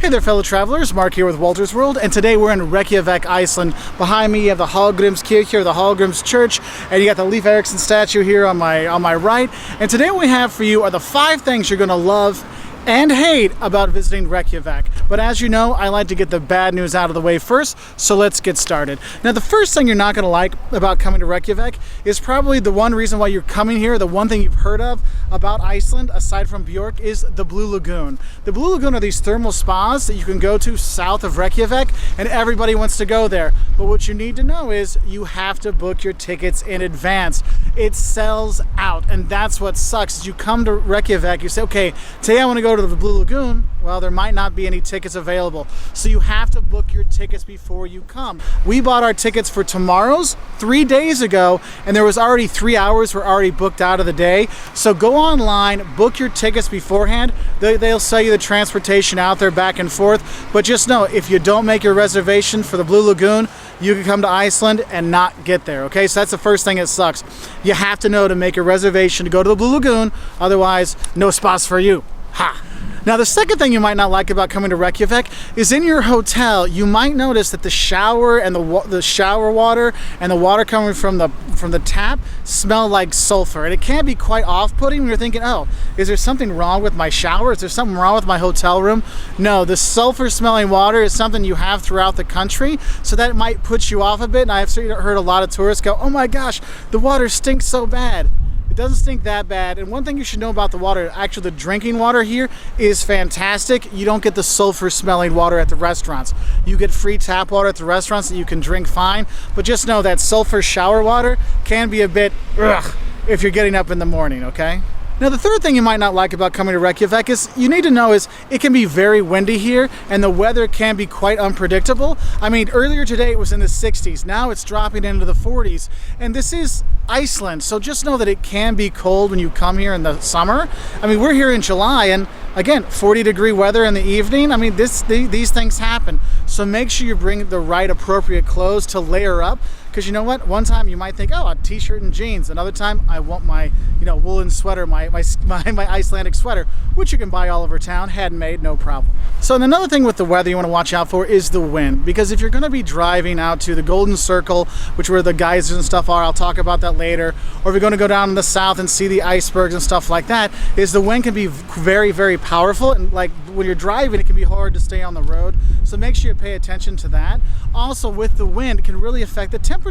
Hey there, fellow travelers. Mark here with Wolters World, and today we're in Reykjavik, Iceland. Behind me you have the Hallgrímskirkju, or the Hallgríms Church, and you got the Leif Erikson statue here on my right. And today what we have for you are the 5 things you're going to love and hate about visiting Reykjavik. But as you know, I like to get the bad news out of the way first, so let's get started. Now, the first thing you're not going to like about coming to Reykjavik is probably the one reason why you're coming here, the one thing you've heard of about Iceland, aside from Björk, is the Blue Lagoon. The Blue Lagoon are these thermal spas that you can go to south of Reykjavik, and everybody wants to go there. But what you need to know is you have to book your tickets in advance. It sells out, and that's what sucks. Is you come to Reykjavik, you say, okay, today I want to go to the Blue Lagoon. Well, there might not be any tickets available, so you have to book your tickets before you come. We bought our tickets for tomorrow's 3 days ago, and there was already 3 hours were already booked out of the day. So go online, book your tickets beforehand. They'll sell you the transportation out there back and forth, but just know if you don't make your reservation for the Blue Lagoon, you can come to Iceland and not get there, okay? So that's the first thing that sucks. You have to know to make a reservation to go to the Blue Lagoon, otherwise no spots for you. Ha! Now, the second thing you might not like about coming to Reykjavik is in your hotel, you might notice that the shower and the shower water and the water coming from the tap smell like sulfur. And it can be quite off-putting when you're thinking, oh, is there something wrong with my shower? Is there something wrong with my hotel room? No, the sulfur-smelling water is something you have throughout the country, so that might put you off a bit. And I've heard a lot of tourists go, oh my gosh, the water stinks so bad. It doesn't stink that bad. And one thing you should know about the water, actually the drinking water here is fantastic. You don't get the sulfur smelling water at the restaurants. You get free tap water at the restaurants that you can drink fine, but just know that sulfur shower water can be a bit ugh if you're getting up in the morning, okay? Now, the third thing you might not like about coming to Reykjavik is you need to know is it can be very windy here, and the weather can be quite unpredictable. I mean, earlier today it was in the 60s. Now it's dropping into the 40s, and this is Iceland, so just know that it can be cold when you come here in the summer. I mean, we're here in July, and again, 40-degree weather in the evening. I mean, these things happen. So make sure you bring the right appropriate clothes to layer up. Because you know what? One time you might think, oh, a t-shirt and jeans. Another time I want my, woolen sweater, my Icelandic sweater, which you can buy all over town, handmade, no problem. So another thing with the weather you want to watch out for is the wind. Because if you're going to be driving out to the Golden Circle, which where the geysers and stuff are, I'll talk about that later. Or if you're going to go down in the south and see the icebergs and stuff like that, is the wind can be very, very powerful. And like when you're driving, it can be hard to stay on the road. So make sure you pay attention to that. Also, with the wind, it can really affect the temperature,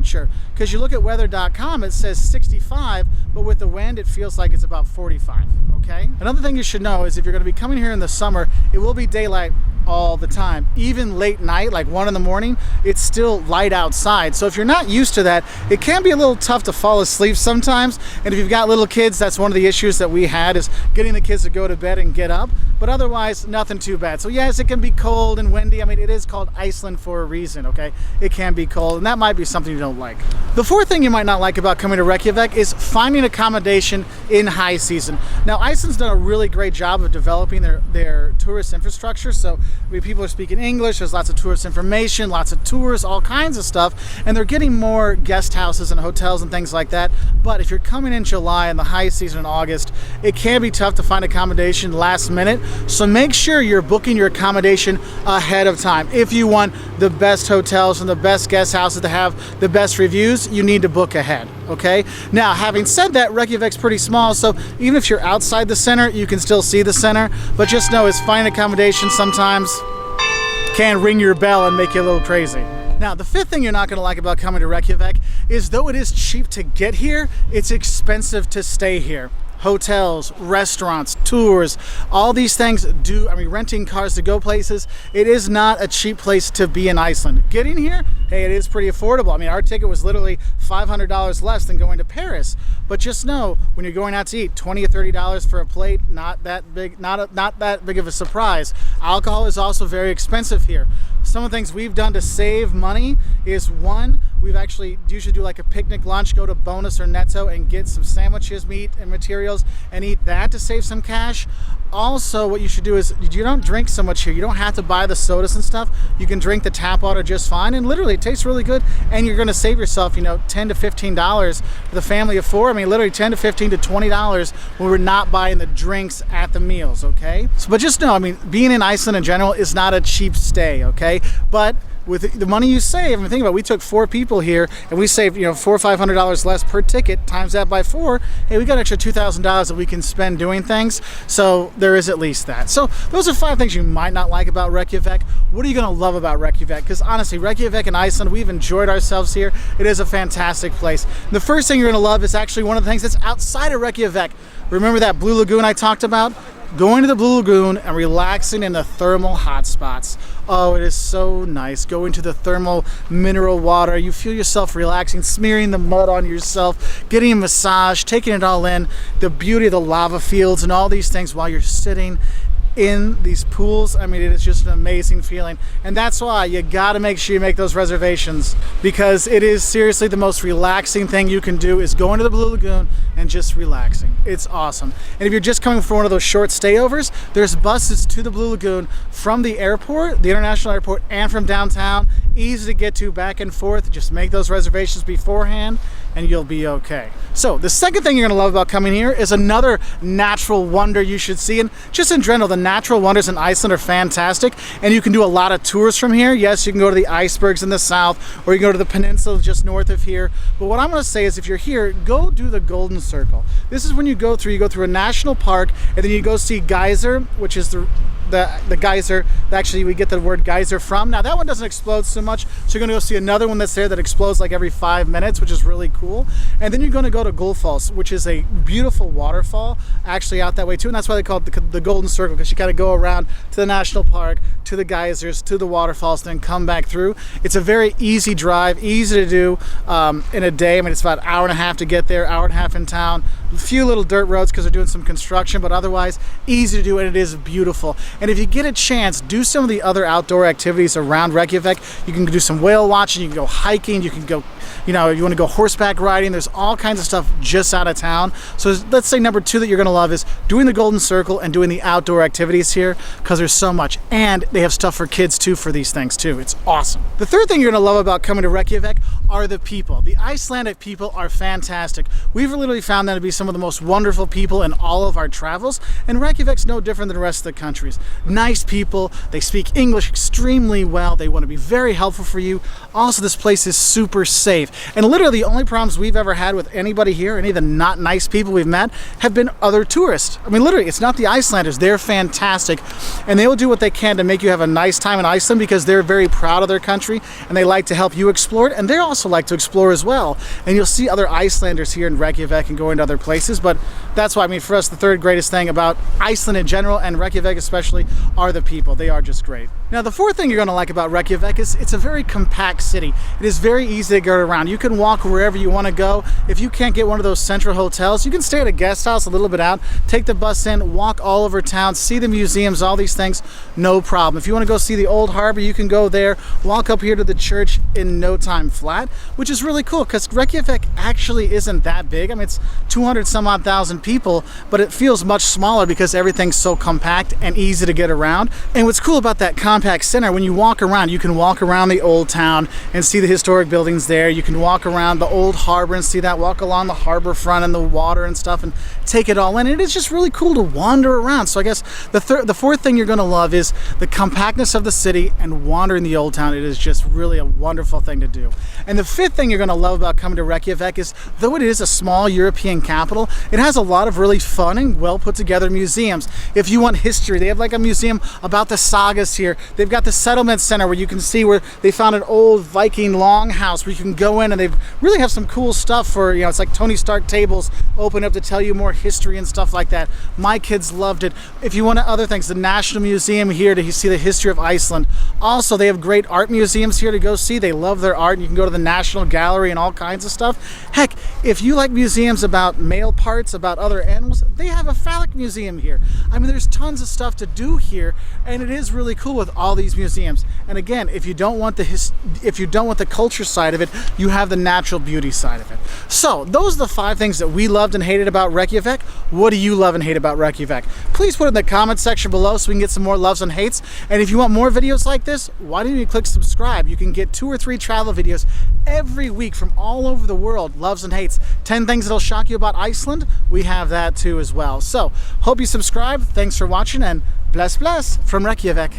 because you look at weather.com, it says 65, but with the wind it feels like it's about 45, okay? Another thing you should know is if you're going to be coming here in the summer, it will be daylight all the time. Even late night, like 1 in the morning, it's still light outside. So if you're not used to that, it can be a little tough to fall asleep sometimes. And if you've got little kids, that's one of the issues that we had, is getting the kids to go to bed and get up. But otherwise, nothing too bad. So yes, it can be cold and windy. I mean, it is called Iceland for a reason, okay? It can be cold, and that might be something you don't like. The fourth thing you might not like about coming to Reykjavik is finding accommodation in high season. Now, Iceland's done a really great job of developing their tourist infrastructure. So people are speaking English, there's lots of tourist information, lots of tours, all kinds of stuff, and they're getting more guest houses and hotels and things like that. But if you're coming in July and the high season in August, it can be tough to find accommodation last minute. So make sure you're booking your accommodation ahead of time. If you want the best hotels and the best guest houses to have the best reviews, you need to book ahead, okay? Now, having said that, Reykjavik's pretty small, so even if you're outside the center, you can still see the center. But just know is finding accommodation sometimes can ring your bell and make you a little crazy. Now, the fifth thing you're not going to like about coming to Reykjavik is though it is cheap to get here, it's expensive to stay here. Hotels, restaurants, tours, all these things renting cars to go places, it is not a cheap place to be in Iceland. Getting here, hey, it is pretty affordable. I mean, our ticket was literally $500 less than going to Paris. But just know, when you're going out to eat, $20 or $30 for a plate, not that big of a surprise. Alcohol is also very expensive here. Some of the things we've done to save money is, one, We've actually usually do like a picnic lunch, go to Bonus or Netto and get some sandwiches, meat and materials, and eat that to save some cash. Also, what you should do is you don't drink so much here. You don't have to buy the sodas and stuff. You can drink the tap water just fine, and literally it tastes really good, and you're going to save yourself, you know, $10 to $15 for the family of 4. I mean, literally $10 to $15 to $20 when we're not buying the drinks at the meals, okay? So, but just know, I mean, being in Iceland in general is not a cheap stay, okay? But with the money you save, I mean, think about it, we took 4 people here and we saved, you know, $400 or $500 less per ticket, times that by 4. Hey, we got an extra $2,000 that we can spend doing things. So there is at least that. So those are 5 things you might not like about Reykjavik. What are you going to love about Reykjavik? Because honestly, Reykjavik and Iceland, we've enjoyed ourselves here. It is a fantastic place. The first thing you're going to love is actually one of the things that's outside of Reykjavik. Remember that Blue Lagoon I talked about? Going to the Blue Lagoon and relaxing in the thermal hot spots. Oh, it is so nice. Going to the thermal mineral water. You feel yourself relaxing, smearing the mud on yourself, getting a massage, taking it all in, the beauty of the lava fields and all these things while you're sitting in these pools. I mean, it is just an amazing feeling, and that's why you got to make sure you make those reservations, because it is seriously the most relaxing thing you can do is going to the Blue Lagoon and just relaxing. It's awesome. And if you're just coming for one of those short stayovers, there's buses to the Blue Lagoon from the airport, the international airport, and from downtown. Easy to get to, back and forth. Just make those reservations beforehand and you'll be okay. So the second thing you're gonna love about coming here is another natural wonder you should see. And just in general, the natural wonders in Iceland are fantastic, and you can do a lot of tours from here. Yes, you can go to the icebergs in the south, or you can go to the peninsula just north of here. But what I'm gonna say is if you're here, go do the Golden Circle. This is when you go through a national park, and then you go see Geyser, which is the geyser that actually we get the word geyser from. Now that one doesn't explode so much, so you're gonna go see another one that's there that explodes like every 5 minutes, which is really cool. And then you're gonna go to Wolters, which is a beautiful waterfall actually out that way too, and that's why they call it the Golden Circle, because you kind of go around to the national park, to the geysers, to the waterfalls, then come back through. It's a very easy drive, easy to do in a day. I mean, it's about an hour and a half to get there, hour and a half in town. A few little dirt roads because they're doing some construction, but otherwise easy to do, and it is beautiful. And if you get a chance, do some of the other outdoor activities around Reykjavik. You can do some whale watching, you can go hiking, you can go, you know, you want to go horseback riding. There's all kinds of stuff just out of town. So let's say number 2 that you're going to love is doing the Golden Circle and doing the outdoor activities here, because there's so much. And they have stuff for kids too for these things too. It's awesome. The third thing you're going to love about coming to Reykjavik are the people. The Icelandic people are fantastic. We've literally found them to be some of the most wonderful people in all of our travels, and Reykjavik's no different than the rest of the countries. Nice people, they speak English extremely well, they want to be very helpful for you. Also, this place is super safe, and literally the only problems we've ever had with anybody here, any of the not nice people we've met, have been other tourists. I mean, literally, it's not the Icelanders. They're fantastic, and they will do what they can to make you have a nice time in Iceland, because they're very proud of their country and they like to help you explore it, and they also like to explore as well. And you'll see other Icelanders here in Reykjavik and going to other places, but that's why, I mean, for us, the third greatest thing about Iceland in general, and Reykjavik especially, are the people. They are just great. Now, the fourth thing you're going to like about Reykjavik is it's a very compact city. It is very easy to get around. You can walk wherever you want to go. If you can't get one of those central hotels, you can stay at a guest house a little bit out, take the bus in, walk all over town, see the museums, all these things, no problem. If you want to go see the old harbor, you can go there, walk up here to the church in no time flat, which is really cool because Reykjavik actually isn't that big. I mean, it's 200 some odd thousand people, but it feels much smaller because everything's so compact and easy to get around. And what's cool about that compact center, when you walk around, you can walk around the old town and see the historic buildings there. You can walk around the old harbor and see that, walk along the harbor front and the water and stuff and take it all in. And it's just really cool to wander around. So I guess the fourth thing you're going to love is the compactness of the city and wandering the old town. It is just really a wonderful thing to do. And the fifth thing you're going to love about coming to Reykjavik is, though it is a small European capital, it has a lot of really fun and well put together museums. If you want history, they have like a museum about the sagas here. They've got the settlement center where you can see where they found an old Viking longhouse where you can go in, and they really have some cool stuff for, you know, it's like Tony Stark tables open up to tell you more history and stuff like that. My kids loved it. If you want other things, the National Museum here to see the history of Iceland. Also, they have great art museums here to go see. They love their art, and you can go to the National Gallery and all kinds of stuff. Heck, if you like museums about male parts, about other animals, they have a phallic museum here. I mean, there's tons of stuff to do here, and it is really cool with all these museums. And again, if you don't want the culture side of it, you have the natural beauty side of it. So those are the 5 things that we loved and hated about Reykjavik. What do you love and hate about Reykjavik? Please put it in the comment section below so we can get some more loves and hates. And if you want more videos like this, why don't you click subscribe? You can get 2 or 3 travel videos every week from all over the world. Loves and hates. 10 things that'll shock you about Iceland. We have that too as well. So hope you subscribe. Thanks for watching, and bless bless from Reykjavik.